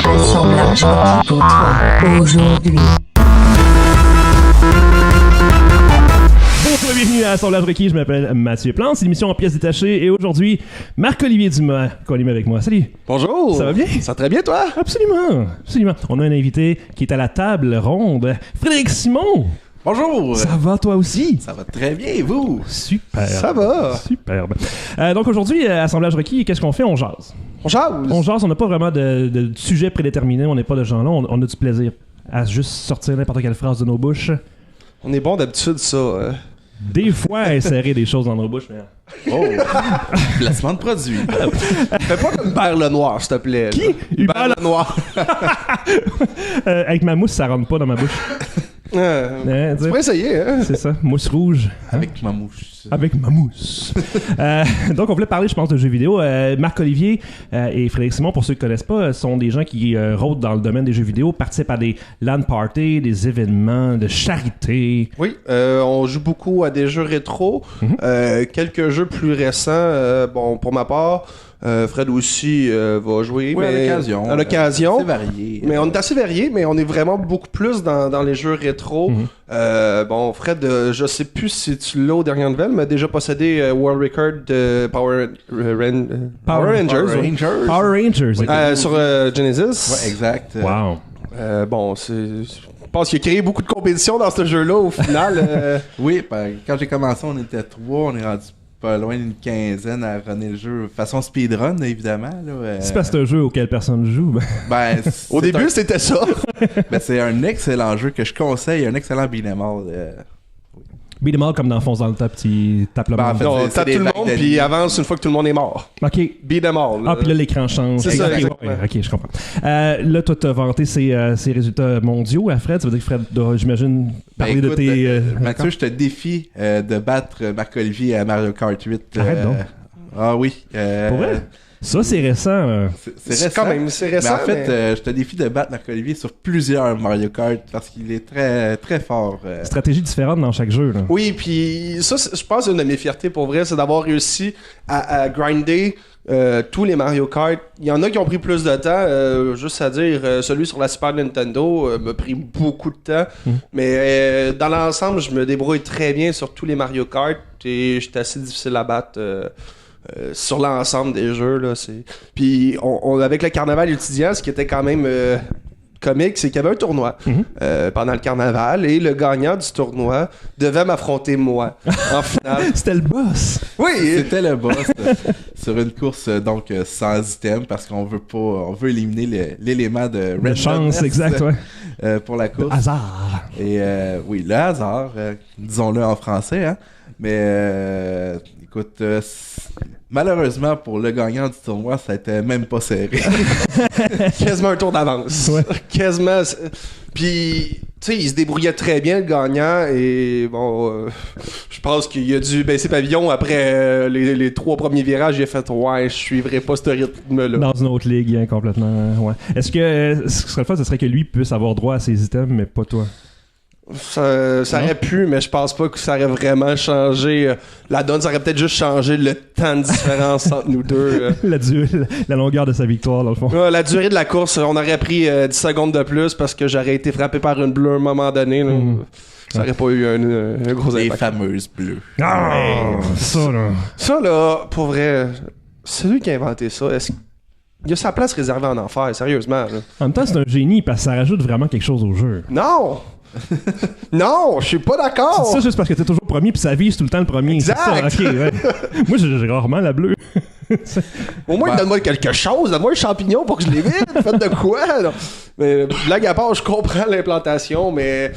Assemblage Rocky pour toi aujourd'hui. Bonjour et bienvenue à Assemblage Rocky, je m'appelle Mathieu Plante, c'est l'émission en pièces détachées et aujourd'hui, Marc-Olivier Dumas, co-animé avec moi. Salut! Bonjour! Ça va bien? Ça va très bien, toi? Absolument! Absolument. On a un invité qui est à la table ronde, Frédéric Simon! Bonjour! Ça va toi aussi? Ça va très bien, et vous? Super! Ça va! Superbe. Donc aujourd'hui, Assemblage Rocky, qu'est-ce qu'on fait? On jase. On jase? On jase, on n'a pas vraiment de sujet prédéterminé, on n'est pas de gens-là, on a du plaisir à juste sortir n'importe quelle phrase de nos bouches. On est bon d'habitude, ça. Des fois, insérer des choses dans nos bouches, mais... Oh! Placement de produit. Fais pas comme Hubert Lenoir, s'il te plaît. Qui? Hubert Lenoir. Avec ma mousse, ça rentre pas dans ma bouche. Tu peux essayer, hein? C'est ça, mousse rouge. Avec ma mouche. Avec ma mousse. Donc, on voulait parler, je pense, de jeux vidéo. Marc-Olivier et Frédéric Simon, pour ceux qui ne connaissent pas, sont des gens qui rôdent dans le domaine des jeux vidéo, participent à des LAN parties, des événements de charité. Oui, on joue beaucoup à des jeux rétro. Quelques jeux plus récents. Bon, pour ma part, Fred aussi va jouer. Oui, mais à l'occasion. C'est varié. Mais on est assez varié, mais on est vraiment beaucoup plus dans les jeux rétro. Bon, Fred, je sais plus si tu l'as aux dernières nouvelles, mais a déjà possédé World Record de Power Rangers. Power Rangers. Sur Genesis. Ouais, exact. Wow. Bon, je pense qu'il a créé beaucoup de compétitions dans ce jeu-là au final. Oui, quand j'ai commencé, on était 3, on est rendu pas loin d'une quinzaine à runner le jeu façon speedrun, évidemment. C'est pas un jeu auquel personne joue. Au début, c'était ça. C'est un excellent jeu que je conseille, un excellent beat'em all. Beat 'em all comme dans Fonce dans le top, tu tapes le monde. En fait, On c'est tape des tout le vagues monde, d'ennemis. puis avance une fois que tout le monde est mort. OK. Beat them all. Ah, puis là, l'écran change. C'est ça, Ok, exactement. ouais, OK, je comprends. Là, toi, t'as vanté ces résultats mondiaux à Fred. Ça veut dire que Fred doit, j'imagine, parler Écoute, de tes... Mathieu, je te défie de battre Marc-Olivier à Mario Kart 8. Arrête donc. Ah oui. Pour vrai? Ça, c'est récent. C'est récent. Quand même, c'est récent. Mais en fait, je te défie de battre Marc-Olivier sur plusieurs Mario Kart parce qu'il est très, très fort. Stratégie différente dans chaque jeu. Là. Oui, puis ça, je pense une de mes fiertés pour vrai, c'est d'avoir réussi à grinder tous les Mario Kart. Il y en a qui ont pris plus de temps, juste à dire, celui sur la Super Nintendo m'a pris beaucoup de temps. Mais dans l'ensemble, je me débrouille très bien sur tous les Mario Kart et j'étais assez difficile à battre. Sur l'ensemble des jeux là, puis avec le carnaval étudiant, ce qui était quand même comique, c'est qu'il y avait un tournoi pendant le carnaval et le gagnant du tournoi devait m'affronter moi en finale. C'était le boss. Oui, C'était le boss sur une course donc sans item parce qu'on veut éliminer l'élément de De chance, exact, ouais. pour la course. Hasard. Et oui, le hasard, disons-le en français, hein. Mais écoute, malheureusement pour le gagnant du tournoi, ça a été même pas serré. quasiment un tour d'avance. Ouais. Quasiment. Puis, tu sais, il se débrouillait très bien, le gagnant. Et bon, je pense qu'il a dû baisser pavillon après les 3 premiers virages. Il a fait, ouais, je suivrai pas ce rythme-là. Dans une autre ligue, hein, complètement. Ouais. Est-ce que ce qui serait le fun, ce serait que lui puisse avoir droit à ses items, mais pas toi? Ça aurait pu, mais je pense pas que ça aurait vraiment changé. La donne, ça aurait peut-être juste changé le temps de différence entre nous deux. La longueur de sa victoire, dans le fond. La durée de la course, on aurait pris 10 secondes de plus parce que j'aurais été frappé par une bleue à un moment donné. Là. Ça aurait pas eu un gros Les impact. fameuses bleues. Ah! Ça, là. Ça, là, pour vrai, c'est lui qui a inventé ça. Il a sa place réservée en enfer, sérieusement. Là. En même temps, c'est un génie parce que ça rajoute vraiment quelque chose au jeu. Non! Non, je suis pas d'accord! C'est ça juste parce que t'es toujours premier puis ça vise tout le temps le premier. Exact. C'est ça, ok, ouais. Moi, j'ai rarement la bleue. Au moins, donne-moi quelque chose, donne-moi un champignon pour que je l'évite. Faites de quoi, là? Mais blague à part, je comprends l'implantation, mais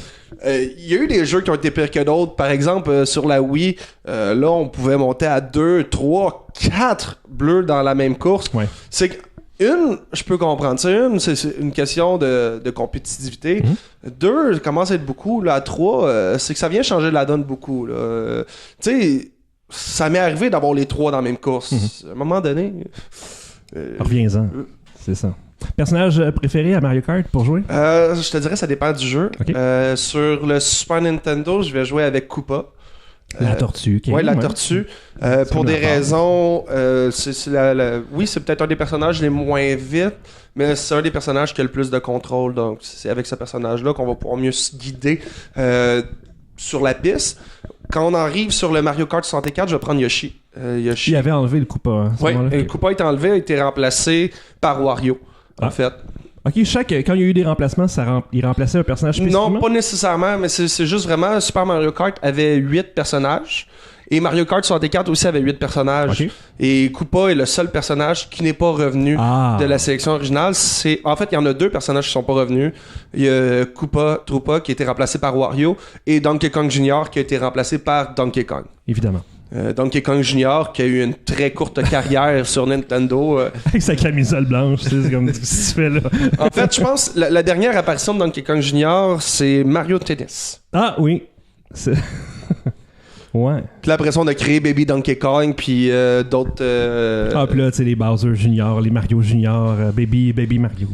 il y a eu des jeux qui ont été pires que d'autres. Par exemple, sur la Wii, là, on pouvait monter à 2, 3, 4 bleus dans la même course. Ouais. C'est que je peux comprendre. C'est une question de compétitivité. 2, ça commence à être beaucoup. Là, à 3, c'est que ça vient changer la donne beaucoup. Tu sais, ça m'est arrivé d'avoir les 3 dans la même course. À un moment donné... Reviens-en. C'est ça. Personnage préféré à Mario Kart pour jouer? Je te dirais ça dépend du jeu. Okay. Sur le Super Nintendo, je vais jouer avec Koopa. La tortue. Ouais, la tortue. Pour des raisons... oui, c'est peut-être un des personnages les moins vite, mais c'est un des personnages qui a le plus de contrôle. Donc, c'est avec ce personnage-là qu'on va pouvoir mieux se guider sur la piste. Quand on arrive sur le Mario Kart 64, je vais prendre Yoshi. Il avait enlevé le Koopa. Hein, oui, le Koopa a été enlevé, a été remplacé par Wario, en fait. Ok, quand il y a eu des remplacements, il remplaçait un personnage spécifiquement? Non, pas nécessairement, mais c'est juste vraiment Super Mario Kart avait 8 personnages et Mario Kart 64 aussi avait 8 personnages. Okay. Et Koopa est le seul personnage qui n'est pas revenu de la sélection originale. En fait, il y en a 2 personnages qui sont pas revenus. Il y a Koopa Troopa qui a été remplacé par Wario et Donkey Kong Jr. qui a été remplacé par Donkey Kong. Évidemment. Donkey Kong Jr. qui a eu une très courte carrière sur Nintendo. Avec sa camisole blanche, c'est comme ce que tu fais là. En fait, je pense la dernière apparition de Donkey Kong Jr., c'est Mario Tennis. Ah oui. Ouais. Puis là, après ça, on a créé Baby Donkey Kong, puis d'autres... Ah, puis là, tu sais, les Bowser Junior, les Mario Junior, Baby Mario.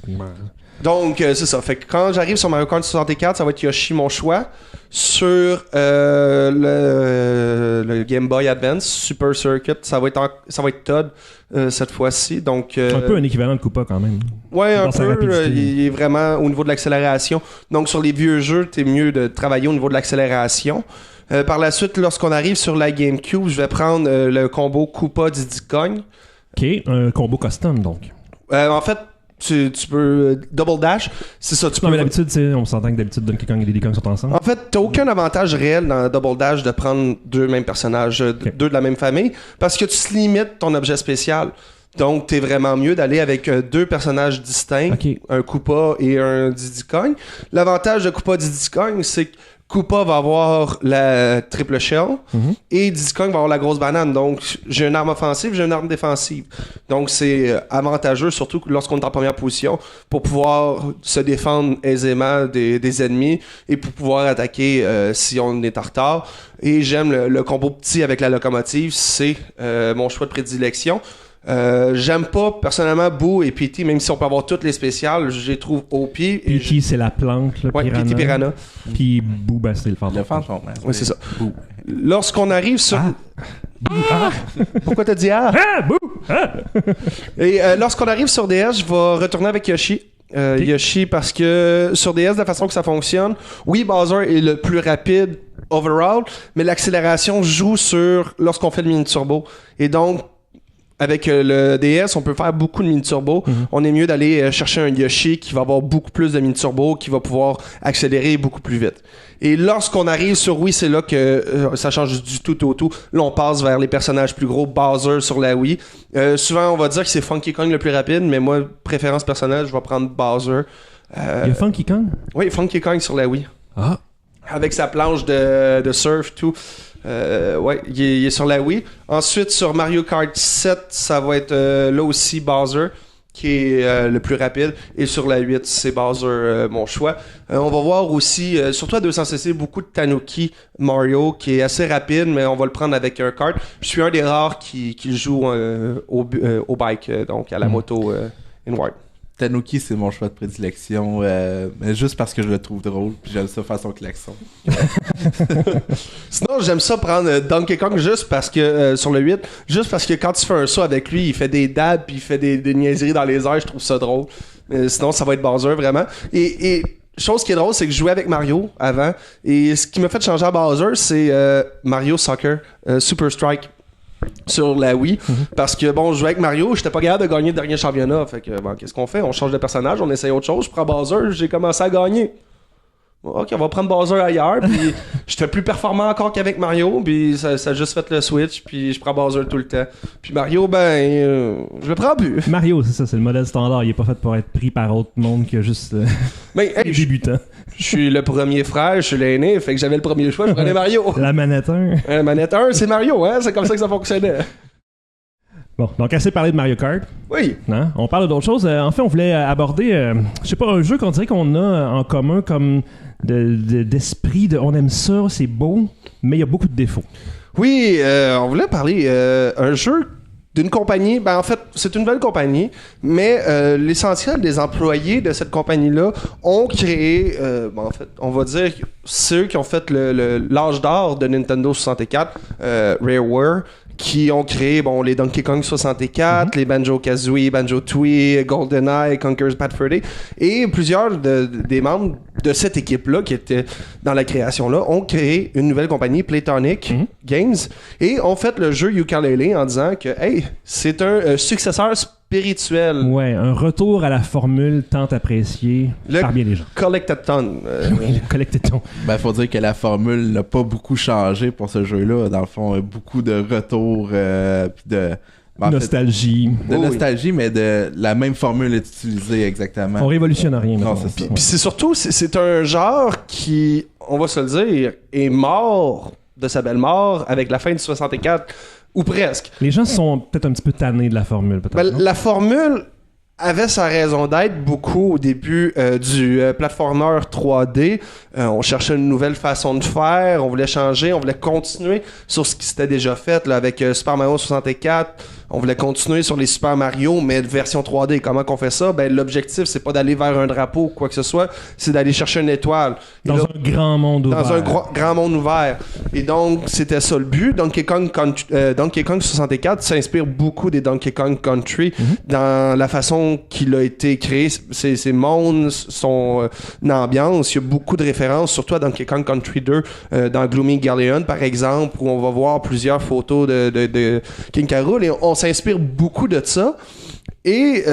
Donc, c'est ça. Fait que quand j'arrive sur Mario Kart 64, ça va être Yoshi, mon choix. Sur le Game Boy Advance, Super Circuit, ça va être Todd cette fois-ci. Donc, un peu un équivalent de Koopa quand même. Ouais, un peu. Il est vraiment au niveau de l'accélération. Donc, sur les vieux jeux, t'es mieux de travailler au niveau de l'accélération. Par la suite, lorsqu'on arrive sur la GameCube, je vais prendre le combo Koopa Diddy Kong. Ok, un combo custom donc. En fait, tu peux double dash, c'est ça. Non, mais d'habitude, on s'entend que d'habitude Donkey Kong et Diddy Kong sont ensemble. En fait, t'as aucun avantage réel dans double dash de prendre 2 mêmes personnages, 2 de la même famille, parce que tu te limites ton objet spécial. Donc, t'es vraiment mieux d'aller avec 2 personnages distincts, un Koopa et un Diddy Kong. L'avantage de Koopa Diddy Kong, c'est que Koopa va avoir la triple shell et Diddy Kong va avoir la grosse banane. Donc, j'ai une arme offensive, j'ai une arme défensive. Donc, c'est avantageux, surtout lorsqu'on est en première position, pour pouvoir se défendre aisément des ennemis et pour pouvoir attaquer si on est en retard. Et j'aime le combo petit avec la locomotive, c'est mon choix de prédilection. J'aime pas personnellement Boo et P.T. même si on peut avoir toutes les spéciales, je les trouve OP. P.T. c'est la plante, le Piranha. P.T. Piranha. Puis Boo, ben, c'est le fantôme. Le fantôme, hein. Oui, c'est ça. Boo. Lorsqu'on arrive sur... Pourquoi t'as dit ah? Boo! Ah! Et lorsqu'on arrive sur DS, je vais retourner avec Yoshi. Yoshi, parce que sur DS, de la façon que ça fonctionne, oui, Bowser est le plus rapide overall, mais l'accélération joue sur lorsqu'on fait le mini-turbo. Et donc, avec le DS, on peut faire beaucoup de mini-turbo. On est mieux d'aller chercher un Yoshi qui va avoir beaucoup plus de mini-turbo, qui va pouvoir accélérer beaucoup plus vite. Et lorsqu'on arrive sur Wii, c'est là que ça change du tout au tout. Là, on passe vers les personnages plus gros, Bowser sur la Wii. Souvent, on va dire que c'est Funky Kong le plus rapide, mais moi, préférence personnelle, je vais prendre Bowser. Il y a Funky Kong? Oui, Funky Kong sur la Wii. Ah! Avec sa planche de surf, tout. Ouais, il est sur la Wii. Ensuite, sur Mario Kart 7, ça va être là aussi Bowser, qui est le plus rapide. Et sur la 8, c'est Bowser, mon choix. On va voir aussi, surtout à 200cc, beaucoup de Tanuki Mario, qui est assez rapide, mais on va le prendre avec un kart. Je suis un des rares qui joue au bike, donc à la moto inward. Tanuki, c'est mon choix de prédilection, mais juste parce que je le trouve drôle, puis j'aime ça faire son klaxon. Sinon, j'aime ça prendre Donkey Kong juste parce que, sur le 8, juste parce que quand tu fais un saut avec lui, il fait des dabs, puis il fait des niaiseries dans les airs, je trouve ça drôle. Sinon, ça va être Bowser, vraiment. Et chose qui est drôle, c'est que je jouais avec Mario avant, et ce qui m'a fait changer à Bowser, c'est Mario Soccer, Super Strike. Sur la Wii, parce que bon, je jouais avec Mario, j'étais pas capable de gagner le dernier championnat, fait que bon, qu'est-ce qu'on fait? On change de personnage, on essaye autre chose, je prends Bowser, j'ai commencé à gagner. Ok, on va prendre Bowser ailleurs, puis j'étais plus performant encore qu'avec Mario, puis ça a juste fait le switch, puis je prends Bowser tout le temps. Puis Mario, je le prends plus. Mario, c'est ça, c'est le modèle standard, il est pas fait pour être pris par autre monde que juste Mais les débutants. Je suis le premier frère, je suis l'aîné, fait que j'avais le premier choix, je prenais Mario. La manette 1. La manette 1, c'est Mario, hein? C'est comme ça que ça fonctionnait. Bon, donc assez parlé de Mario Kart. Oui. Non? On parle d'autres choses. En fait, on voulait aborder, je sais pas, un jeu qu'on dirait qu'on a en commun comme d'esprit de on aime ça, c'est beau, mais il y a beaucoup de défauts. Oui, on voulait parler un jeu d'une compagnie, ben en fait, c'est une nouvelle compagnie, mais l'essentiel des employés de cette compagnie-là ont créé, en fait, on va dire, ceux qui ont fait l'âge d'or de Nintendo 64, Rareware, qui ont créé les Donkey Kong 64, les Banjo-Kazooie, Banjo-Tooie, GoldenEye, Conker's Bad Fur Day, et plusieurs des membres de cette équipe-là qui étaient dans la création-là ont créé une nouvelle compagnie, Playtonic Games, et ont fait le jeu Yooka-Laylee en disant que hey, c'est un successeur spirituel. Ouais, un retour à la formule tant appréciée par bien les gens. Collected Ton. Oui, le collected-ton. Ben, faut dire que la formule n'a pas beaucoup changé pour ce jeu-là. Dans le fond, beaucoup de retours pis de... Nostalgie. Nostalgie, mais de la même formule est utilisée exactement. On révolutionne rien. Non, maintenant. c'est ça. Puis c'est surtout, c'est un genre qui, on va se le dire, est mort de sa belle mort avec la fin du 64, ou presque. Les gens sont peut-être un petit peu tannés de la formule, peut-être. Ben, non? la formule avait sa raison d'être beaucoup au début du platformer 3D. On cherchait une nouvelle façon de faire, on voulait changer, on voulait continuer sur ce qui s'était déjà fait là, avec Super Mario 64. On voulait continuer sur les Super Mario, mais version 3D. Comment qu'on fait ça? Ben, l'objectif, c'est pas d'aller vers un drapeau ou quoi que ce soit, c'est d'aller chercher une étoile. Et Dans là, un grand monde ouvert. dans un grand monde ouvert. Et donc, c'était ça le but. Donkey Kong 64 s'inspire beaucoup des Donkey Kong Country dans la façon qu'il a été créé, ses mondes, son ambiance. Il y a beaucoup de références, surtout à Donkey Kong Country 2, dans Gloomy Galleon, par exemple, où on va voir plusieurs photos de King K. Rool, et on s'inspire beaucoup de ça. Et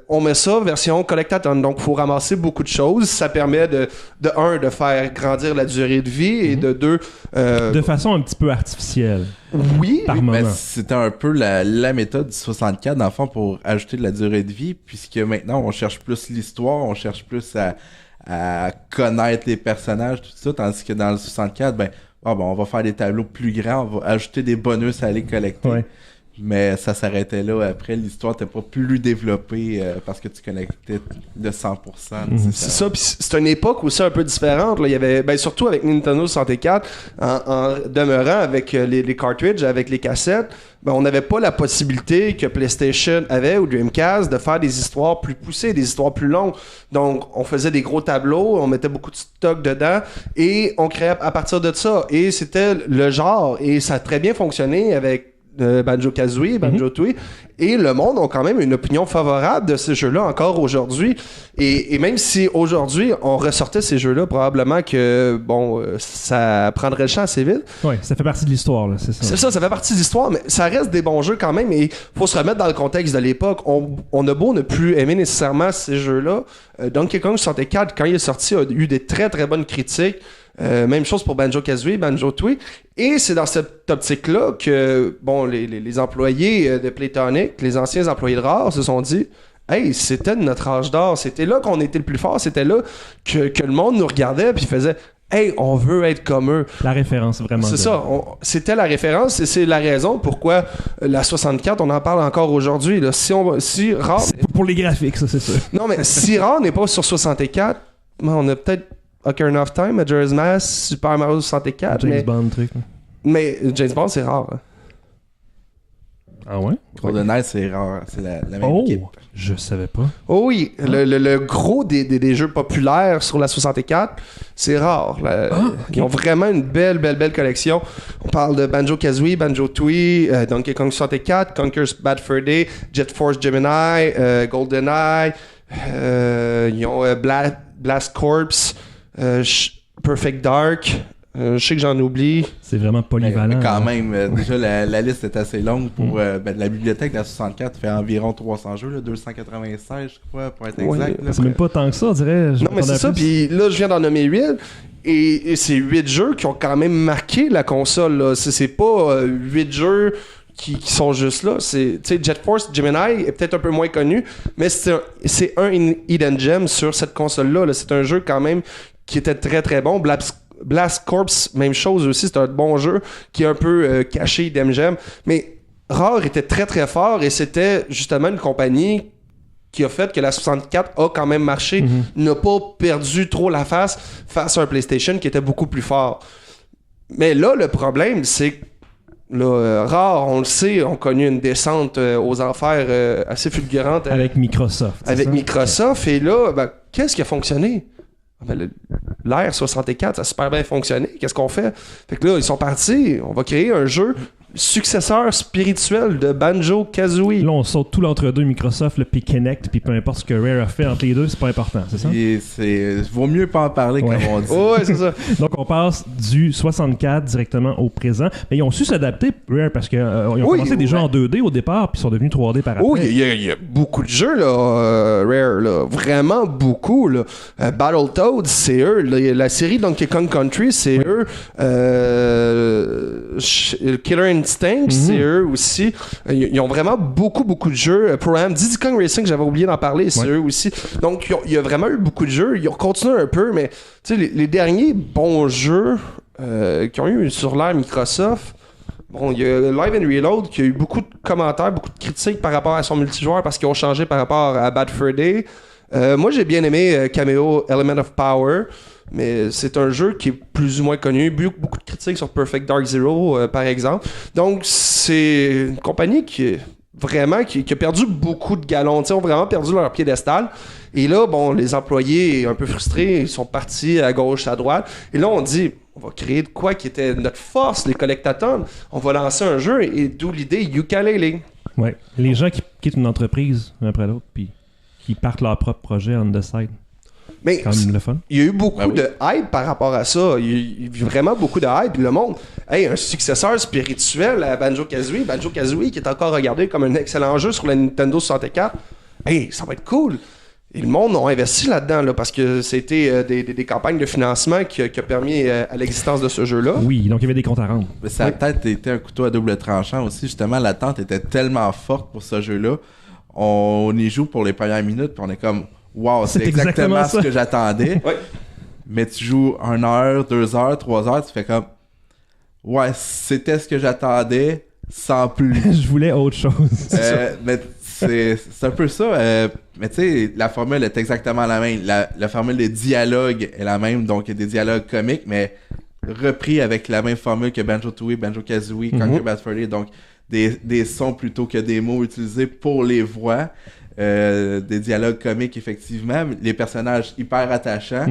on met ça version collectathon. Donc, il faut ramasser beaucoup de choses. Ça permet de faire grandir la durée de vie et de deux... De façon un petit peu artificielle. oui, Par Mais moment. c'était un peu la méthode du 64 dans le fond pour ajouter de la durée de vie, puisque maintenant on cherche plus l'histoire, on cherche plus à connaître les personnages, tout ça, tandis que dans le 64, on va faire des tableaux plus grands, on va ajouter des bonus à aller collecter. Ouais. Mais ça s'arrêtait là. Après, l'histoire n'était pas plus développée parce que tu connectais de 100%. c'est ça. Puis c'est une époque aussi un peu différente. Là. Il y avait, surtout avec Nintendo 64, en demeurant avec les cartridges, avec les cassettes, on n'avait pas la possibilité que PlayStation avait ou Dreamcast de faire des histoires plus poussées, des histoires plus longues. Donc, on faisait des gros tableaux, on mettait beaucoup de stock dedans et on créait à partir de ça. Et c'était le genre. Et ça a très bien fonctionné avec Banjo-Kazooie, Banjo-Tooie, et le monde a quand même une opinion favorable de ces jeux-là encore aujourd'hui. Et même si aujourd'hui on ressortait ces jeux-là, probablement que ça prendrait le champ assez vite. Oui, ça fait partie de l'histoire, là, c'est ça. C'est ça fait partie de l'histoire, mais ça reste des bons jeux quand même. Et faut se remettre dans le contexte de l'époque. On a beau ne plus aimer nécessairement ces jeux-là. Donkey Kong 64, quand il est sorti, a eu des très très bonnes critiques. Même chose pour Banjo-Kazooie, Banjo-Tooie. Et c'est dans cette optique-là que les employés de Playtonic, les anciens employés de Rare, se sont dit « Hey, c'était notre âge d'or. C'était là qu'on était le plus fort. C'était là que le monde nous regardait puis faisait « Hey, on veut être comme eux. » La référence, vraiment. C'est ça. C'était la référence et c'est la raison pourquoi la 64, on en parle encore aujourd'hui. Là. Si Rare... C'est pour les graphiques, ça, c'est sûr. Non, mais si Rare n'est pas sur 64, on a peut-être Ocarina of Time, Majora's Mask, Super Mario 64. James Bond, truc. Mais James Bond, c'est rare. Hein. Ah ouais? GoldenEye, c'est rare. C'est la même Oh! équipe. Je savais pas. Oh oui, le gros des jeux populaires sur la 64, c'est rare. Ils ont vraiment une belle collection. On parle de Banjo-Kazooie, Banjo-Tooie, Donkey Kong 64, Conker's Bad Fur Day, Jet Force Gemini, GoldenEye, ils ont Blast Corps, Perfect Dark. Je sais que j'en oublie. C'est vraiment polyvalent. Mais quand là. même, déjà la liste est assez longue pour la bibliothèque de la 64 fait environ 300 jeux, là, 296 je crois pour être exact. Là, C'est même pas tant que ça, on dirait. Non, mais c'est ça. Puis là, je viens d'en nommer 8. Et c'est 8 jeux qui ont quand même marqué la console. Là. C'est pas 8 jeux qui sont juste là. Jet Force Gemini est peut-être un peu moins connu, mais c'est un Hidden Gem sur cette console-là. Là. C'est un jeu quand même qui était très très bon. Blast Corps, même chose aussi, c'est un bon jeu qui est un peu caché, Hidden Gem. Mais Rare était très très fort et c'était justement une compagnie qui a fait que la 64 a quand même marché, n'a pas perdu trop la face à un PlayStation qui était beaucoup plus fort. Mais là, le problème, c'est Là, Rare, on le sait, ont connu une descente aux enfers assez fulgurante Avec Microsoft. c'est avec ça? Microsoft. Et là, ben, qu'est-ce qui a fonctionné? Ben, l'Air 64, ça a super bien fonctionné. Qu'est-ce qu'on fait? Fait que là, ils sont partis. On va créer un jeu successeur spirituel de Banjo-Kazooie. Là, on saute tout l'entre-deux Microsoft, le puis Kinect, puis peu importe ce que Rare a fait entre les deux, c'est pas important, c'est ça? Et vaut mieux pas en parler, Ouais. comme on dit. Ouais, c'est ça. Donc, on passe du 64 directement au présent. Mais ils ont su s'adapter, Rare, parce qu'ils ont Oui, commencé déjà ouais. en 2D au départ, puis ils sont devenus 3D par après. Oh, il y a beaucoup de jeux, là, Rare, là. Vraiment beaucoup, là. Battletoads, c'est eux. La série Donkey Kong Country, c'est eux. Killer Instinct, c'est eux aussi. Ils ont vraiment beaucoup de jeux. Pro-Am, Diddy Kong Racing, j'avais oublié d'en parler, c'est eux aussi. Donc, il y a vraiment eu beaucoup de jeux. Ils ont continué un peu, mais tu sais, les derniers bons jeux qui ont eu sur l'ère Microsoft, bon, il y a Live and Reload qui a eu beaucoup de commentaires, beaucoup de critiques par rapport à son multijoueur parce qu'ils ont changé par rapport à Bad Fur Day. Moi, j'ai bien aimé Cameo Element of Power, mais c'est un jeu qui est plus ou moins connu. Beaucoup de critiques sur Perfect Dark Zero, par exemple. Donc, c'est une compagnie qui a perdu beaucoup de galons. Ils ont vraiment perdu leur piédestal. Et là, bon, les employés, un peu frustrés, ils sont partis à gauche, à droite. Et là, on dit, on va créer de quoi qui était notre force, les collectatons. On va lancer un jeu, et d'où l'idée Yooka-Laylee. Ouais. Les gens qui quittent une entreprise un après l'autre, puis qui partent leur propre projet on the side. Mais Quand même le fun. il y a eu beaucoup Ben oui. de hype par rapport à ça. Il y a eu vraiment beaucoup de hype. Le monde, un successeur spirituel à Banjo-Kazooie. Banjo-Kazooie qui est encore regardé comme un excellent jeu sur la Nintendo 64. Ça va être cool. Et le monde a investi là-dedans là, parce que c'était des campagnes de financement qui a permis à l'existence de ce jeu-là. Oui, donc il y avait des comptes à rendre. Mais ça a peut-être été un couteau à double tranchant aussi. Justement, l'attente était tellement forte pour ce jeu-là. On y joue pour les premières minutes, puis on est comme, wow, c'est exactement ça. ce que j'attendais. Ouais. Mais tu joues 1 heure, 2 heures, 3 heures, tu fais comme, ouais, c'était ce que j'attendais, sans plus. Je voulais autre chose. Mais c'est un peu ça. Mais tu sais, la formule est exactement la même. La formule des dialogues est la même, donc il y a des dialogues comiques, mais repris avec la même formule que Banjo-Tooie, Banjo-Kazooie, Conquer Bad Fur Day, donc des sons plutôt que des mots utilisés pour les voix. Des dialogues comiques, effectivement. Les personnages hyper attachants.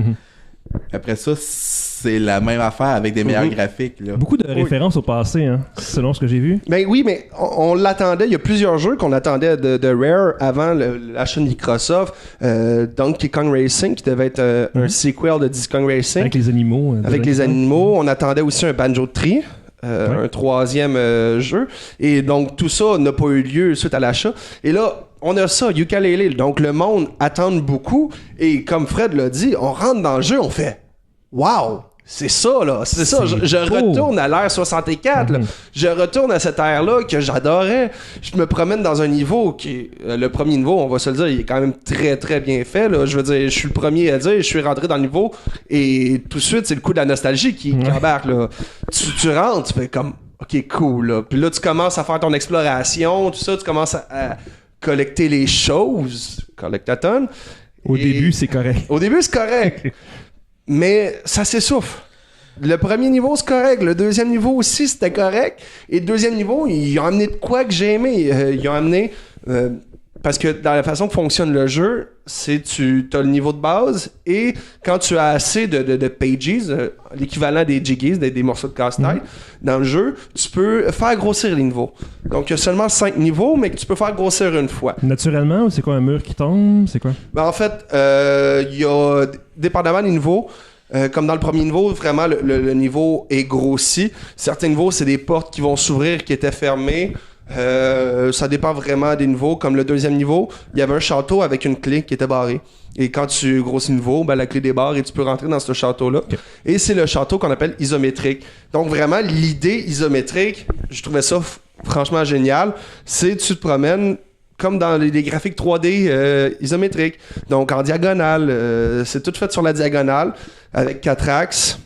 Après ça, c'est la même affaire avec des meilleurs graphiques. Là. Beaucoup de références au passé, hein, selon ce que j'ai vu. Ben oui, mais on l'attendait. Il y a plusieurs jeux qu'on attendait de Rare avant l'achat de Microsoft. Donkey Kong Racing, qui devait être un sequel de Diddy Kong Racing. Avec les animaux. Avec les animaux. On attendait aussi un Banjo-Tree. Un troisième jeu. Et donc, tout ça n'a pas eu lieu suite à l'achat. Et là, on a ça, Yooka-Laylee. Donc, le monde attend beaucoup. Et comme Fred l'a dit, on rentre dans le jeu, on fait « Wow! C'est ça, là! C'est ça! Je retourne à l'ère 64. Là. Je retourne à cette ère-là que j'adorais. Je me promène dans un niveau qui... le premier niveau, on va se le dire, il est quand même très, très bien fait. Là. Je veux dire, je suis le premier à dire, je suis rentré dans le niveau et tout de suite, c'est le coup de la nostalgie qui embarque. Là. Tu rentres, tu fais comme « OK, cool. » là. Puis là, tu commences à faire ton exploration, tout ça, tu commences à collecter les choses, collectathon. Au début, c'est correct. Au début, c'est correct. Mais ça s'essouffle. Le premier niveau, c'est correct. Le deuxième niveau aussi, c'était correct. Et le deuxième niveau, ils ont amené de quoi que j'ai aimé. Ils ont amené... parce que dans la façon que fonctionne le jeu, c'est tu as le niveau de base et quand tu as assez de pages, l'équivalent des jiggies, des morceaux de casse-tête, dans le jeu, tu peux faire grossir les niveaux. Donc, il y a seulement 5 niveaux, mais que tu peux faire grossir une fois. Naturellement, ou c'est quoi, un mur qui tombe? C'est quoi? Ben, en fait, il y a, dépendamment des niveaux, comme dans le premier niveau, vraiment, le niveau est grossi. Certains niveaux, c'est des portes qui vont s'ouvrir qui étaient fermées. Ça dépend vraiment des niveaux. Comme le deuxième niveau, il y avait un château avec une clé qui était barrée. Et quand tu grossis le niveau, ben, la clé débarre et tu peux rentrer dans ce château-là. Okay. Et c'est le château qu'on appelle isométrique. Donc vraiment, l'idée isométrique, je trouvais ça franchement génial. C'est tu te promènes comme dans les graphiques 3D isométriques. Donc en diagonale. C'est tout fait sur la diagonale avec 4 axes.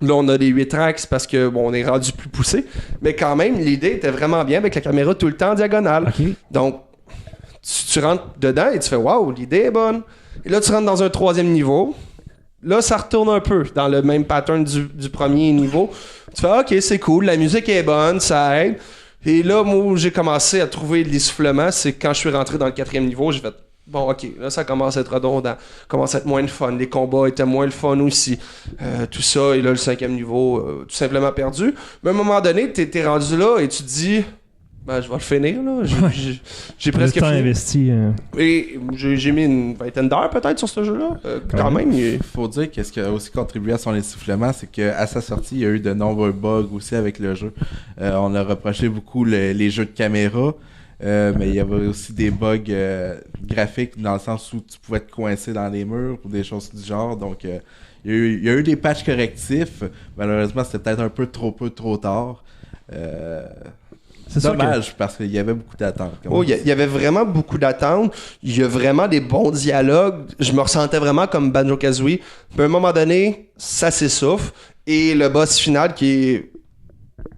Là, on a des 8 axes parce que bon, on est rendu plus poussé. Mais quand même, l'idée était vraiment bien avec la caméra tout le temps en diagonale. Okay. Donc, tu rentres dedans et tu fais « Wow, l'idée est bonne! » Et là, tu rentres dans un troisième niveau. Là, ça retourne un peu dans le même pattern du premier niveau. Tu fais, OK, c'est cool, la musique est bonne, ça aide. Et là, moi, où j'ai commencé à trouver l'essoufflement, c'est quand je suis rentré dans le 4e niveau, j'ai fait, bon, OK, là, ça commence à être redondant, commence à être moins le fun, les combats étaient moins le fun aussi, tout ça, et là, le 5e niveau, tout simplement perdu. Mais à un moment donné, t'es rendu là et tu te dis, ben, je vais le finir, là. J'ai presque le temps fini. investi. Et j'ai mis une vingtaine d'heures peut-être sur ce jeu-là. Quand même. Il faut dire que ce qui a aussi contribué à son essoufflement, c'est qu'à sa sortie, il y a eu de nombreux bugs aussi avec le jeu. On a reproché beaucoup les jeux de caméra, mais il y avait aussi des bugs graphiques dans le sens où tu pouvais te coincer dans les murs ou des choses du genre. Donc, il y a eu des patchs correctifs. Malheureusement, c'était peut-être un peu trop tard. C'est dommage parce qu'il y avait beaucoup d'attentes. Oh, il y avait vraiment beaucoup d'attentes. Il y a vraiment des bons dialogues. Je me ressentais vraiment comme Banjo-Kazooie. Mais à un moment donné, ça s'essouffle. Et le boss final qui est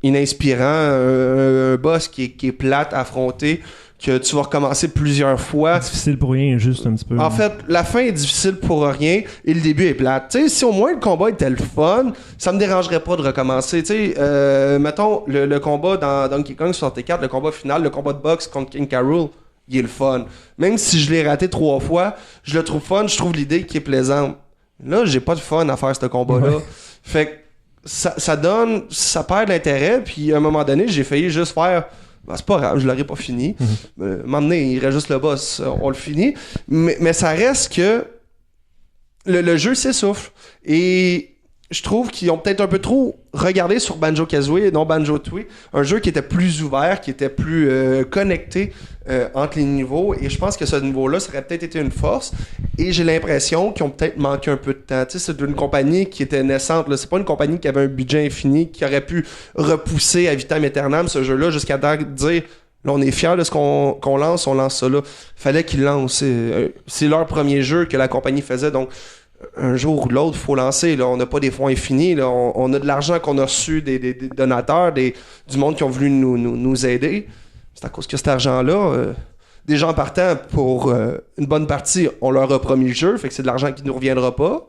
ininspirant, un boss qui est plate à affronter, que tu vas recommencer plusieurs fois. Difficile pour rien, juste un petit peu. En fait, la fin est difficile pour rien et le début est plate. Tu sais, si au moins le combat était le fun, ça me dérangerait pas de recommencer. Tu sais, mettons, le combat dans Donkey Kong 64, le combat final, le combat de boxe contre King K. Rool, il est le fun. Même si je l'ai raté 3 fois, je le trouve fun, je trouve l'idée qui est plaisante. Là, j'ai pas de fun à faire ce combat-là. Ouais. Fait que ça perd l'intérêt, puis à un moment donné, j'ai failli juste faire... Ben, c'est pas grave, je l'aurais pas fini. M'emmener, il reste juste le boss, on le finit. Mais ça reste que le jeu s'essouffle. Et je trouve qu'ils ont peut-être un peu trop regardé sur Banjo-Kazooie et non Banjo-Tooie. Un jeu qui était plus ouvert, qui était plus connecté entre les niveaux. Et je pense que ce niveau-là, ça aurait peut-être été une force. Et j'ai l'impression qu'ils ont peut-être manqué un peu de temps. Tu sais, c'est une compagnie qui était naissante. Là. C'est pas une compagnie qui avait un budget infini, qui aurait pu repousser à vitam aeternam ce jeu-là jusqu'à dire... Là, on est fiers de ce qu'on lance, on lance ça là. Fallait qu'ils lancent. C'est leur premier jeu que la compagnie faisait, donc un jour ou l'autre, il faut lancer. Là. On n'a pas des fonds infinis. Là. On a de l'argent qu'on a reçu des donateurs, du monde qui ont voulu nous aider. C'est à cause que cet argent-là, des gens partant pour une bonne partie, on leur a promis le jeu, fait que c'est de l'argent qui ne nous reviendra pas.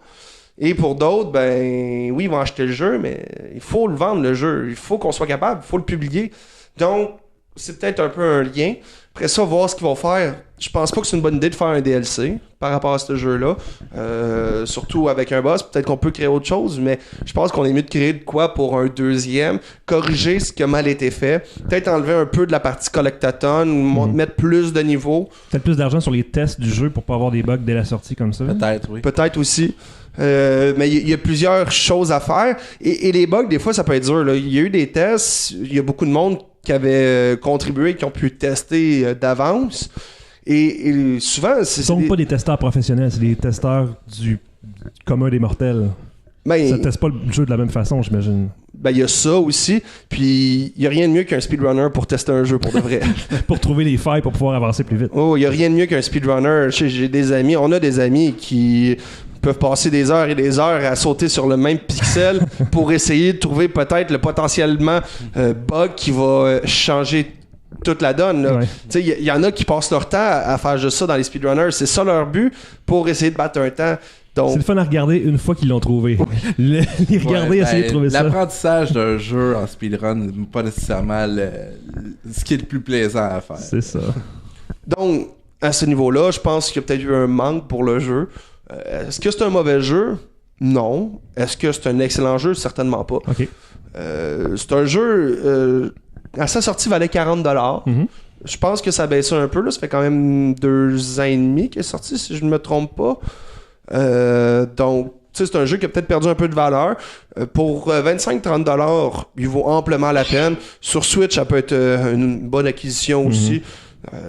Et pour d'autres, ben oui, ils vont acheter le jeu, mais il faut le vendre, le jeu. Il faut qu'on soit capable, il faut le publier. Donc, c'est peut-être un peu un lien. Après ça, voir ce qu'ils vont faire. Je pense pas que c'est une bonne idée de faire un DLC par rapport à ce jeu-là. Surtout avec un boss. Peut-être qu'on peut créer autre chose, mais je pense qu'on est mieux de créer de quoi pour un deuxième. Corriger ce qui a mal été fait. Peut-être enlever un peu de la partie collectathon. Mettre plus de niveaux. Peut-être plus d'argent sur les tests du jeu pour pas avoir des bugs dès la sortie comme ça. Peut-être, oui. Peut-être aussi. Mais il y a plusieurs choses à faire. Et les bugs, des fois, ça peut être dur. Là. Il y a eu des tests. Il y a beaucoup de monde qui avaient contribué, qui ont pu tester d'avance. Et souvent, ce ne sont pas des testeurs professionnels, c'est des testeurs du commun des mortels. Ben, ça ne teste pas le jeu de la même façon, j'imagine. Ben, il y a ça aussi. Puis, il n'y a rien de mieux qu'un speedrunner pour tester un jeu pour de vrai. Pour trouver les failles, pour pouvoir avancer plus vite. Oh, il n'y a rien de mieux qu'un speedrunner. J'ai des amis, on a des amis qui peuvent passer des heures et des heures à sauter sur le même pixel pour essayer de trouver peut-être le potentiellement bug qui va changer toute la donne. Ouais. Il y en a qui passent leur temps à faire juste ça dans les speedrunners. C'est ça leur but pour essayer de battre un temps. Donc... C'est le fun à regarder une fois qu'ils l'ont trouvé. Les regarder, essayer de trouver ça. L'apprentissage d'un jeu en speedrun n'est pas nécessairement ce qui est le plus plaisant à faire. C'est ça. Donc, à ce niveau-là, je pense qu'il y a peut-être eu un manque pour le jeu. Est-ce que c'est un mauvais jeu? Non. Est-ce que c'est un excellent jeu? Certainement pas. Okay. C'est un jeu... à sa sortie, valait 40$. Mm-hmm. Je pense que ça baissait un peu. Là. Ça fait quand même 2 ans et demi qu'il est sorti, si je ne me trompe pas. Donc, c'est un jeu qui a peut-être perdu un peu de valeur. Pour 25-30$, il vaut amplement la peine. Sur Switch, ça peut être une bonne acquisition aussi.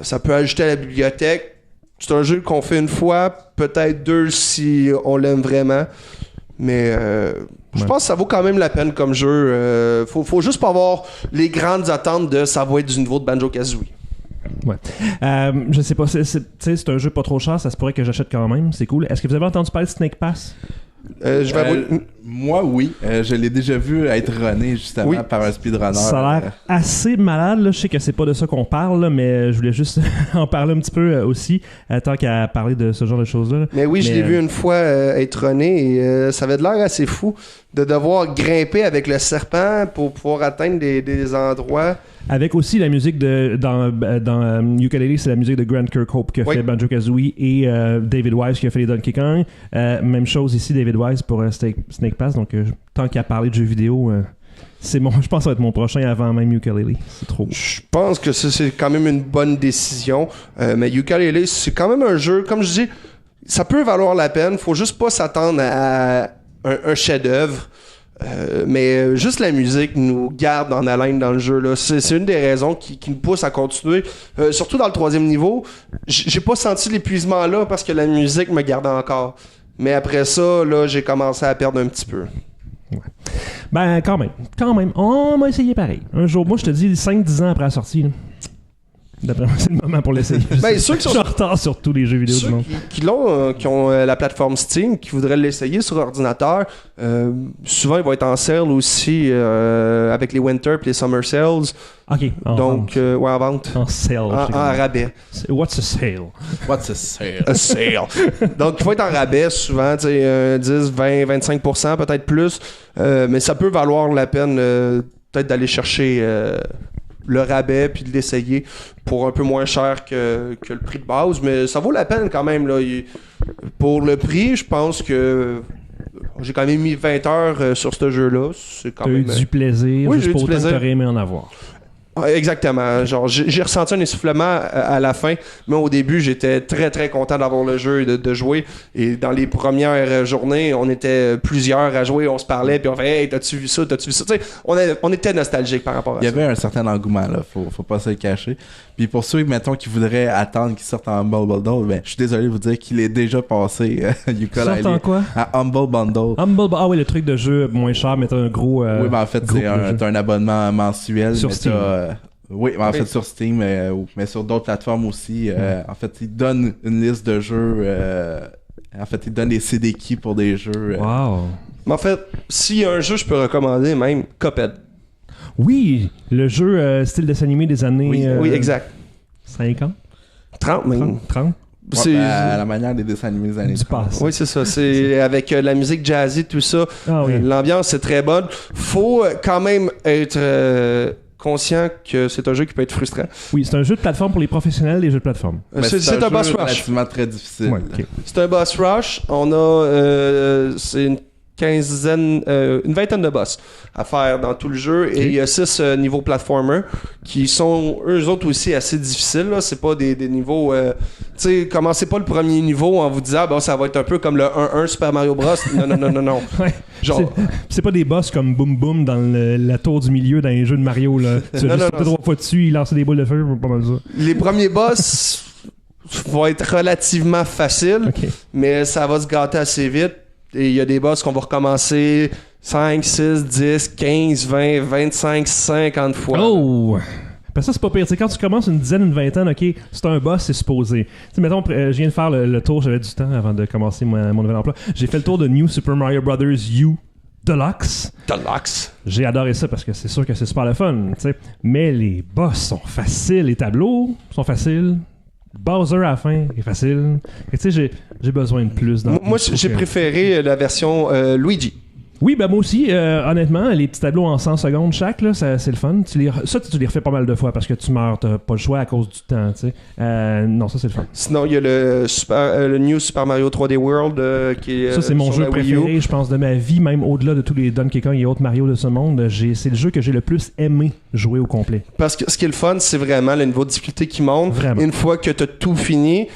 Ça peut ajouter à la bibliothèque. C'est un jeu qu'on fait une fois, peut-être 2 si on l'aime vraiment. Mais je pense que ça vaut quand même la peine comme jeu. Faut juste pas avoir les grandes attentes de ça va être du niveau de Banjo-Kazooie. Ouais. Je sais pas, c'est un jeu pas trop cher, ça se pourrait que j'achète quand même, c'est cool. Est-ce que vous avez entendu parler de Snake Pass? Moi, oui. Je l'ai déjà vu être runné, justement, Oui. par un speedrunner. Ça a l'air assez malade, là. Je sais que c'est pas de ça qu'on parle, là, mais je voulais juste en parler un petit peu aussi, tant qu'à parler de ce genre de choses-là. Là. Mais oui, je Mais, l'ai vu une fois être runné et ça avait de l'air assez fou de devoir grimper avec le serpent pour pouvoir atteindre des endroits. Avec aussi la musique dans Yooka-Laylee, c'est la musique de Grant Kirkhope qui a Oui. fait Banjo-Kazooie et David Wise qui a fait les Donkey Kong. Même chose ici, David Wise pour Snake Pass. Donc, tant qu'à parler de jeux vidéo, je pense que ça va être mon prochain avant même Yooka-Laylee. C'est trop. Je pense que c'est quand même une bonne décision. Mais Yooka-Laylee, c'est quand même un jeu, comme je dis, ça peut valoir la peine. Faut juste pas s'attendre à un chef-d'œuvre. Mais juste la musique nous garde en haleine dans le jeu là. C'est une des raisons qui nous pousse à continuer, surtout dans le 3e niveau. J'ai pas senti l'épuisement là parce que la musique me gardait encore, mais après ça là j'ai commencé à perdre un petit peu. Ben, quand même. On m'a essayé pareil. Un jour, moi, je te dis 5-10 ans après la sortie. Là. D'après moi, c'est le moment pour l'essayer. Ben, ceux qui Je suis en retard sur tous les jeux vidéo du Ceux monde. qui ont la plateforme Steam, qui voudraient l'essayer sur ordinateur, souvent ils vont être en sale aussi avec les Winter et les Summer Sales. Ok, en Donc, vente. ouais, en vente. En sale. En rabais. What's a sale? What's a sale? A sale. Donc, il faut être en rabais souvent, tu sais, 10, 20, 25%, peut-être plus. Mais ça peut valoir la peine peut-être d'aller chercher le rabais puis de l'essayer pour un peu moins cher que le prix de base. Mais ça vaut la peine quand même. Là. Pour le prix, je pense que j'ai quand même mis 20 heures sur ce jeu-là. C'est quand T'as eu même... du plaisir, Oui, juste j'ai eu pas du autant que plaisir. t'aurais aimé en avoir. Ouais, exactement. Genre, j'ai ressenti un essoufflement à la fin, mais au début, j'étais très très content d'avoir le jeu et de jouer. Et dans les premières journées, on était plusieurs à jouer, on se parlait, puis on fait hey, t'as-tu vu ça, t'as-tu vu ça? Tu sais, on était nostalgique par rapport à Il y ça. avait un certain engouement, là. Faut pas se le cacher. Puis pour ceux, mettons, qui voudraient attendre qu'il sorte en Humble Bundle, ben, je suis désolé de vous dire qu'il est déjà passé, Yooka-Laylee. Sorte en quoi? À Humble Bundle. Ah oui, le truc de jeu moins cher, mais t'as un gros. Oui, mais en fait, groupe c'est de jeux. t'as un abonnement mensuel. Sur mais Steam. Oui, mais en Oui. fait sur Steam, mais sur d'autres plateformes aussi. En fait, ils donnent une liste de jeux. En fait, ils donnent des CD keys pour des jeux. Wow. Mais en fait, s'il y a un jeu, je peux recommander même Cuphead. Oui, le jeu style dessin animé des années. Oui, exact. 50? 30 même. 30? Ouais, C'est... ben, à la manière des dessins animés des années Du 30. passé. Oui, c'est ça. C'est avec la musique jazzy, tout ça. Ah oui. L'ambiance est très bonne. Faut quand même être conscient que c'est un jeu qui peut être frustrant. Oui, c'est un jeu de plateforme pour les professionnels des jeux de plateforme. Mais C'est un boss jeu rush. relativement très difficile. Ouais, ok. C'est un boss rush. On a c'est une vingtaine de boss à faire dans tout le jeu et il y a 6 niveaux platformer qui sont eux autres aussi assez difficiles là. C'est pas des niveaux tu sais, commencez pas le premier niveau en vous disant bon ça va être un peu comme le 1-1 Super Mario Bros. Non. Ouais. Genre C'est pas des boss comme Boom Boom dans la tour du milieu dans les jeux de Mario. Là. Tu vas Non, juste non, sauter 3 fois dessus, il lance des boules de feu, pas mal ça. les premiers boss vont être relativement faciles, Ok. mais ça va se gâter assez vite. Et il y a des boss qu'on va recommencer 5, 6, 10, 15, 20, 25, 50 fois. Oh! Parce que ça, c'est pas pire. T'sais, quand tu commences une dizaine, une vingtaine, ok, c'est un boss, c'est supposé. T'sais, mettons, je viens de faire le tour, j'avais du temps avant de commencer mon nouvel emploi. J'ai fait le tour de New Super Mario Bros. U Deluxe. Deluxe. J'ai adoré ça parce que c'est sûr que c'est super le fun, t'sais. Mais les boss sont faciles, les tableaux sont faciles. Bowser à la fin est facile. Et tu sais, j'ai besoin de plus. Moi, j'ai préféré la version Luigi. Oui, ben moi aussi, honnêtement, les petits tableaux en 100 secondes chaque, là, c'est le fun. Tu les refais pas mal de fois parce que tu meurs, t'as pas le choix à cause du temps, tu sais. Non, ça c'est le fun. Sinon, il y a le New Super Mario 3D World qui est Ça, c'est mon sur jeu la Wii U. préféré, je pense, de ma vie, même au-delà de tous les Donkey Kong et autres Mario de ce monde. C'est le jeu que j'ai le plus aimé jouer au complet. Parce que ce qui est le fun, c'est vraiment le niveau de difficulté qui monte. Vraiment. Une fois que tu as tout fini,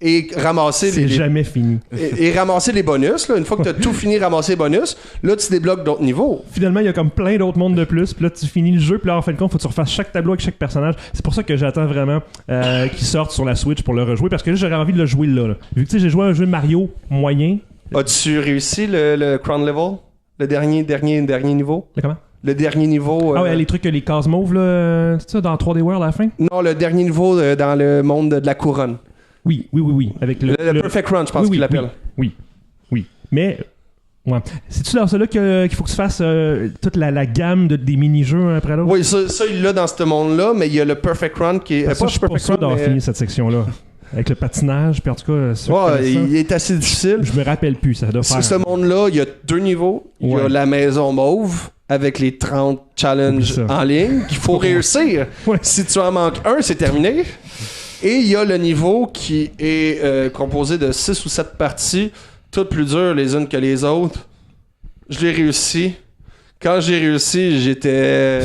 et ramasser C'est jamais fini. et ramasser les bonus. Là. Une fois que tu as tout fini, ramasser les bonus, là, tu débloques d'autres niveaux. Finalement, il y a comme plein d'autres mondes de plus. Puis là, tu finis le jeu. Puis là, en fin de compte, faut que tu refasses chaque tableau avec chaque personnage. C'est pour ça que j'attends vraiment qu'il sorte sur la Switch pour le rejouer. Parce que là, j'aurais envie de le jouer là. Vu que tu sais, j'ai joué à un jeu Mario moyen. As-tu réussi le Crown Level? Le dernier niveau? Mais comment? Le dernier niveau... Ah ouais, les trucs, les cases mauves, là. C'est ça, dans 3D World à la fin? Non, le dernier niveau dans le monde de la couronne. Oui. Avec Le Perfect Run, je pense qu'il l'appelle. Oui. Mais, ouais. C'est-tu dans cela qu'il faut que tu fasses toute la gamme des mini-jeux un après l'autre? Oui, ça, il l'a dans ce monde-là, mais il y a le Perfect Run qui est. Ça, je suis pas sûr d'avoir fini cette section-là. Avec le patinage, puis en tout cas... il est assez difficile. Je me rappelle plus, ça doit faire... Ce monde-là, il y a 2 niveaux. Il y a la maison mauve, avec les 30 challenges en ligne qu'il faut réussir. Ouais. Si tu en manques un, c'est terminé. Et il y a le niveau qui est composé de 6 ou 7 parties, toutes plus dures les unes que les autres. Je l'ai réussi. Quand j'ai réussi, j'étais...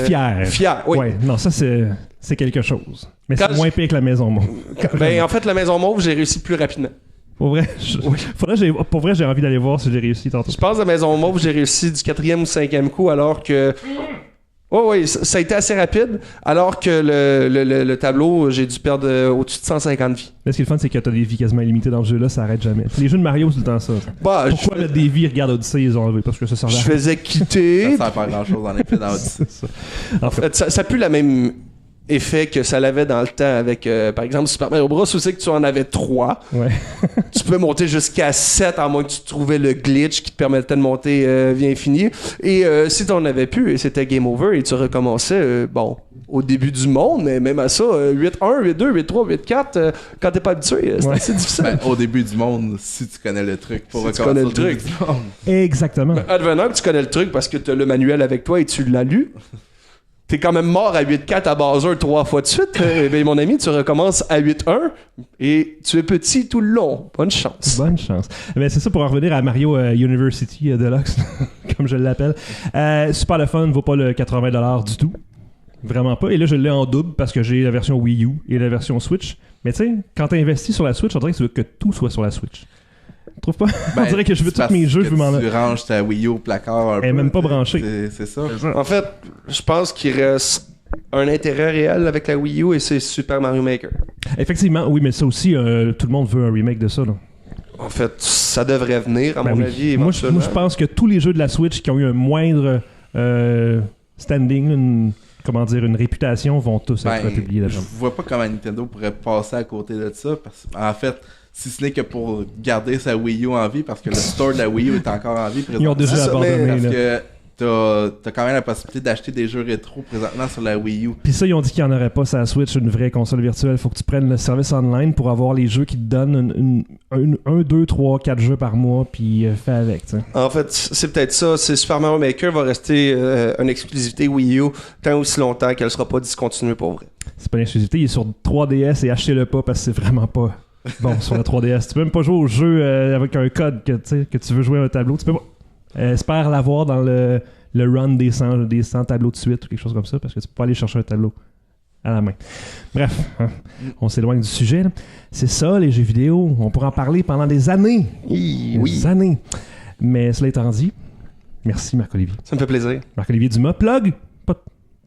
Fier, oui. Ouais, non, ça, c'est quelque chose. Mais Quand c'est moins pire que la maison mauve. En fait, la maison mauve, j'ai réussi plus rapidement. Pour vrai, j'ai envie d'aller voir si j'ai réussi tantôt. Je pense que la maison mauve, j'ai réussi du 4e ou 5e coup, alors que... oui, ça a été assez rapide, alors que le tableau, j'ai dû perdre au-dessus de 150 vies. Mais ce qui est le fun, c'est que t'as des vies quasiment illimitées dans le jeu-là, ça arrête jamais. Les jeux de Mario, c'est tout le temps ça. Pourquoi mettre des vies, regarde Odyssey, ils ont enlevé? Parce que ça sert à rien. Je faisais quitter... Ça sert pas grand-chose en effet dans Odyssey. En fait, ça pue la même effet que ça l'avait dans le temps avec, par exemple, Super Mario Bros. Où c'est que tu en avais 3. Ouais. Tu peux monter jusqu'à 7 à moins que tu trouvais le glitch qui te permettait de monter via infini. Et si tu en avais plus, c'était game over et tu recommençais, au début du monde, mais même à ça, 8-1, 8-2, 8-3, 8-4, quand t'es pas habitué, c'est assez difficile. Au début du monde, si tu connais le truc pour si tu connais le truc. Exactement. Advenant que tu connais le truc parce que t'as le manuel avec toi et tu l'as lu. T'es quand même mort à 8-4 à buzzer 3 fois de suite. Ben, mon ami, tu recommences à 8-1 et tu es petit tout le long. Bonne chance. Bonne chance. Mais c'est ça pour en revenir à Mario University Deluxe, comme je l'appelle. Super le fun, vaut pas le 80$ du tout. Vraiment pas. Et là, je l'ai en double parce que j'ai la version Wii U et la version Switch. Mais tu sais, quand t'as investi sur la Switch, on dirait que tu veux que tout soit sur la Switch. Tu trouves pas? On dirait que je veux tous mes jeux, je veux m'en... Tu ranges ta Wii U au placard un peu. Elle est même pas branchée. C'est ça. En fait, je pense qu'il reste un intérêt réel avec la Wii U et c'est Super Mario Maker. Effectivement, oui, mais ça aussi, tout le monde veut un remake de ça, là. En fait, ça devrait venir, à mon avis, moi, éventuellement. je pense que tous les jeux de la Switch qui ont eu un moindre standing, une réputation, vont tous être publiés là-dedans. Je vois pas comment Nintendo pourrait passer à côté de ça, parce en fait... Si ce n'est que pour garder sa Wii U en vie, parce que le store de la Wii U est encore en vie présentement. Ils ont déjà abandonné. Parce que t'as quand même la possibilité d'acheter des jeux rétro présentement sur la Wii U. Puis ça, ils ont dit qu'il n'y en aurait pas sur la Switch, une vraie console virtuelle. Faut que tu prennes le service online pour avoir les jeux qui te donnent 1, 2, 3, 4 jeux par mois, puis fais avec, t'sais. En fait, c'est peut-être ça. C'est Super Mario Maker va rester une exclusivité Wii U tant aussi longtemps qu'elle sera pas discontinuée pour vrai. C'est pas une exclusivité, il est sur 3DS et achetez-le pas parce que c'est vraiment pas... Bon, sur la 3DS, tu peux même pas jouer au jeu avec un code que tu veux jouer à un tableau. Tu peux pas. Espère l'avoir dans le run des 100 tableaux de suite ou quelque chose comme ça, parce que tu peux pas aller chercher un tableau à la main. Bref, on s'éloigne du sujet, là. C'est ça, les jeux vidéo. On pourra en parler pendant des années. Des années. Mais cela étant dit, merci Marc-Olivier. Ça me fait plaisir. Marc-Olivier Dumas, plug.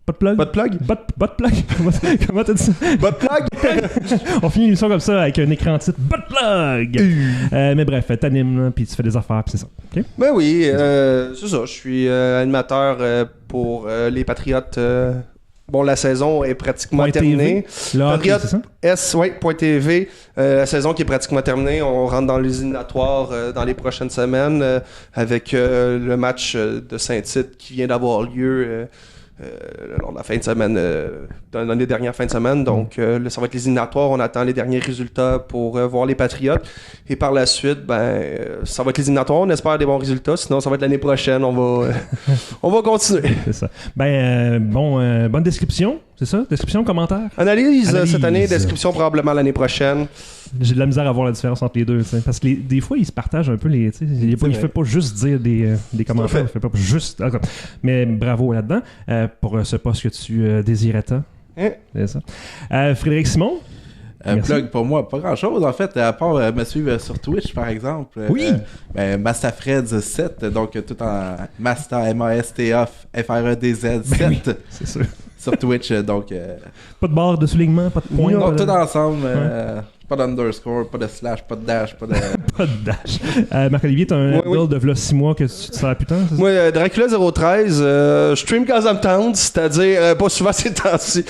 Pas de plug? Pas de plug? Pas de plug? Comment t'as dit ça? Pas de plug? On finit l'émission comme ça avec un écran titre. Pas de plug! Mais bref, t'animes, puis tu fais des affaires, puis c'est ça. Okay? Ben oui, c'est ça. Je suis animateur pour les Patriotes. Bon, la saison est pratiquement terminée. Patriotes, c'est ça? .tv. La saison qui est pratiquement terminée. On rentre dans les éliminatoires dans les prochaines semaines avec le match de Saint-Tite qui vient d'avoir lieu lors de la fin de semaine, dans les dernières fins de semaine. Donc, là, ça va être les éliminatoires. On attend les derniers résultats pour voir les Patriotes. Et par la suite, ça va être les éliminatoires. On espère des bons résultats. Sinon, ça va être l'année prochaine. On va continuer. C'est ça. Bonne description. C'est ça? Description, commentaire? Analyse cette année, description probablement l'année prochaine. J'ai de la misère à voir la différence entre les deux, t'sais. Parce que des fois, ils se partagent un peu les. Il fait pas juste dire des commentaires, il fait pas juste. Mais bravo là-dedans pour ce poste que tu désirais tant. C'est ça. Frédéric Simon. Plug pour moi, pas grand chose en fait, à part me suivre sur Twitch par exemple. Oui! Mastafreds7, donc tout en Masta, M-A-S-T-A, F-R-E-D-Z 7. Oui, c'est sûr. Sur Twitch, donc. Pas de barre de soulignement, pas de point. Non, tout ensemble. Pas d'underscore, pas de slash, pas de dash, pas de. Pas de dash. Marc-Olivier, t'as un build de v'là 6 mois que tu te sers putain, c'est ça? Moi, Dracula 013, je stream quand ça me tente, c'est-à-dire pas souvent ces temps-ci,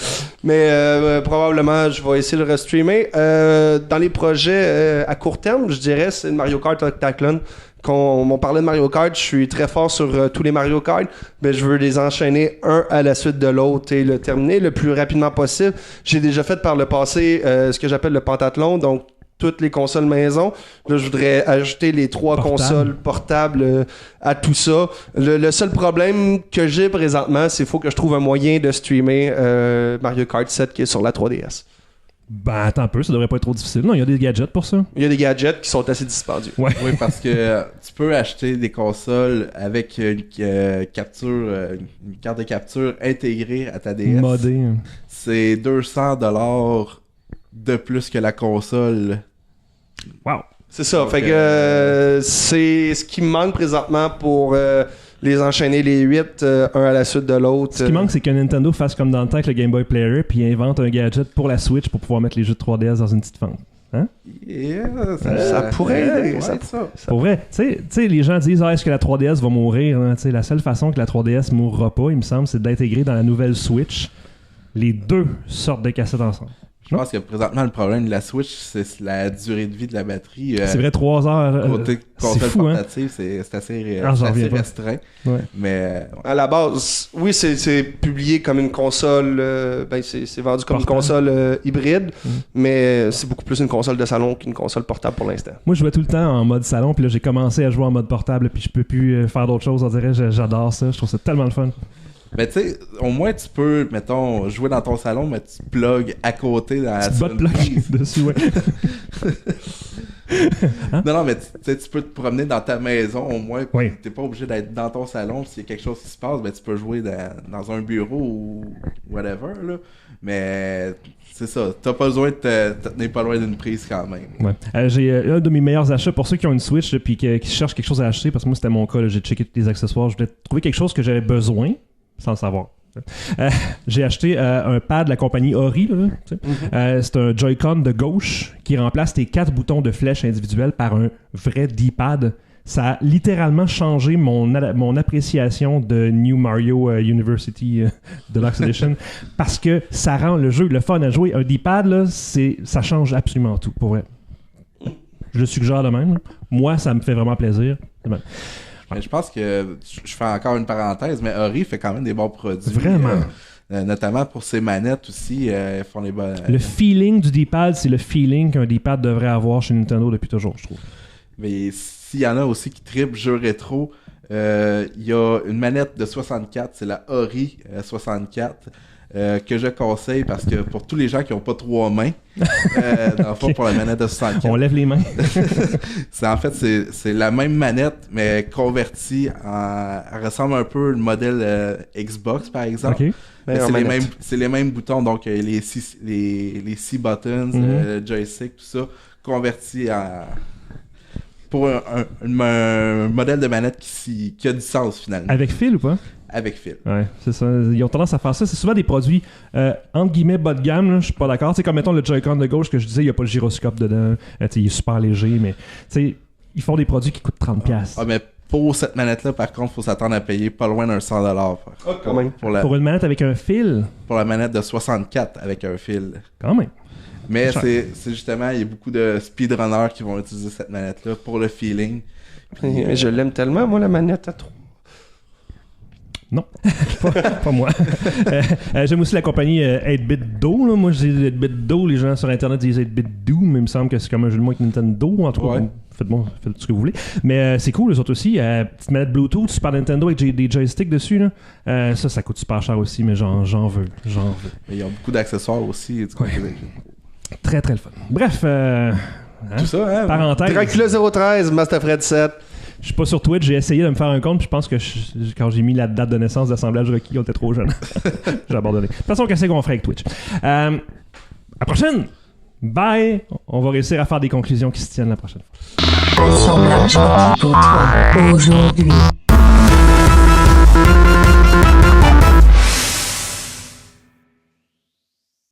mais probablement je vais essayer de le restreamer. Dans les projets à court terme, je dirais, c'est Mario Kart Octatlon Quand on parlait de Mario Kart, je suis très fort sur tous les Mario Kart, mais je veux les enchaîner un à la suite de l'autre et le terminer le plus rapidement possible. J'ai déjà fait par le passé ce que j'appelle le pentathlon, donc toutes les consoles maison. Là, je voudrais ajouter les 3 consoles portables à tout ça. Le seul problème que j'ai présentement, c'est qu'il faut que je trouve un moyen de streamer Mario Kart 7 qui est sur la 3DS. Ben, attends un peu, ça devrait pas être trop difficile. Non, il y a des gadgets pour ça. Il y a des gadgets qui sont assez dispendieux. Ouais. Oui, parce que tu peux acheter des consoles avec une carte de capture intégrée à ta DS. Modé. C'est $200 de plus que la console. Wow. C'est ça. Donc, fait que c'est ce qui me manque présentement pour les enchaîner les 8, un à la suite de l'autre. Ce qui manque, c'est que Nintendo fasse comme dans le temps avec le Game Boy Player, puis invente un gadget pour la Switch pour pouvoir mettre les jeux de 3DS dans une petite fente. Hein? Yeah, ça pourrait aider. Ouais, ça. Pour vrai, tu sais, les gens disent est-ce que la 3DS va mourir? Hein? Tu sais, la seule façon que la 3DS mourra pas, il me semble, c'est d'intégrer dans la nouvelle Switch les 2 sortes de cassettes ensemble. Je pense que présentement, le problème de la Switch, c'est la durée de vie de la batterie. C'est vrai, 3 heures. Côté c'est console fou, hein? portative, c'est assez, Ah, j'en assez reviens pas. restreint. Ouais. Mais À la base, oui, c'est publié comme une console. C'est vendu comme une console hybride, mais c'est beaucoup plus une console de salon qu'une console portable pour l'instant. Moi, je jouais tout le temps en mode salon, puis là, j'ai commencé à jouer en mode portable, puis je peux plus faire d'autres choses. On dirait, j'adore ça. Je trouve ça tellement le fun. mais tu sais, au moins tu peux, mettons, jouer dans ton salon, mais tu plugs à côté dans la Tu bot plug dessus, ouais. Non, mais tu sais, tu peux te promener dans ta maison, au moins. Oui. T'es pas obligé d'être dans ton salon. S'il y a quelque chose qui se passe, ben tu peux jouer dans un bureau ou whatever, là. Mais c'est ça, t'as pas besoin de te tenir pas loin d'une prise quand même. Ouais. J'ai un de mes meilleurs achats pour ceux qui ont une Switch puis qui cherchent quelque chose à acheter, parce que moi c'était mon cas, là, j'ai checké tous les accessoires, je voulais trouver quelque chose que j'avais besoin sans le savoir. J'ai acheté un pad de la compagnie Ori. Là, tu sais. C'est un Joy-Con de gauche qui remplace tes 4 boutons de flèche individuels par un vrai D-pad. Ça a littéralement changé mon appréciation de New Mario University Deluxe Edition parce que ça rend le jeu le fun à jouer. Un D-pad, là, ça change absolument tout, pour vrai. Je le suggère de même. Là. Moi, ça me fait vraiment plaisir. Mais je pense que je fais encore une parenthèse, mais Ori fait quand même des bons produits. Vraiment. Notamment pour ses manettes aussi, ils font les bonnes. Le feeling du D-pad, c'est le feeling qu'un D-pad devrait avoir chez Nintendo depuis toujours, je trouve. Mais s'il y en a aussi qui trippent jeux rétro, il y a une manette de 64, c'est la Ori 64. Que je conseille parce que pour tous les gens qui n'ont pas 3 mains, dans le fond, pour la manette de 64. On lève les mains. c'est la même manette, mais convertie elle ressemble un peu au modèle Xbox, par exemple. Okay. Mais c'est les mêmes boutons, donc les 6 buttons, le joystick, tout ça, converti pour un modèle de manette qui a du sens, finalement. Avec fil ou pas? Avec fil. Ouais, c'est ça. Ils ont tendance à faire ça. C'est souvent des produits entre guillemets bas de gamme. Là, je suis pas d'accord. C'est comme mettons le Joy-Con de gauche que je disais, il n'y a pas le gyroscope dedans. Il est super léger, mais ils font des produits qui coûtent 30$. Ah, mais pour cette manette-là, par contre, il faut s'attendre à payer pas loin d'un 100$. Quand même. Pour une manette avec un fil? Pour la manette de 64 avec un fil. Quand même. Mais c'est justement, il y a beaucoup de speedrunners qui vont utiliser cette manette-là pour le feeling. Puis, je l'aime tellement, moi, la manette à 3. Non, pas moi. J'aime aussi la compagnie 8-Bit Do. Là. Moi, je dis 8-Bit Do. Les gens sur Internet disent 8-Bit Do, mais il me semble que c'est comme un jeu de mots avec Nintendo. En tout cas, faites ce que vous voulez. Mais c'est cool, les autres aussi. Petite manette Bluetooth, Super Nintendo avec des joysticks dessus. Là. Ça coûte super cher aussi, mais j'en veux. Mais ils ont beaucoup d'accessoires aussi. Du coup, très, très le fun. Bref, tout ça, hein? Parenthèse. Dracula 013, Master Fred 7. Je suis pas sur Twitch, j'ai essayé de me faire un compte, puis je pense que quand j'ai mis la date de naissance d'assemblage requis, on était trop jeune. J'ai abandonné. De toute façon, qu'est-ce qu'on ferait avec Twitch? À la prochaine! Bye! On va réussir à faire des conclusions qui se tiennent la prochaine fois. Assemblage requis pour toi aujourd'hui.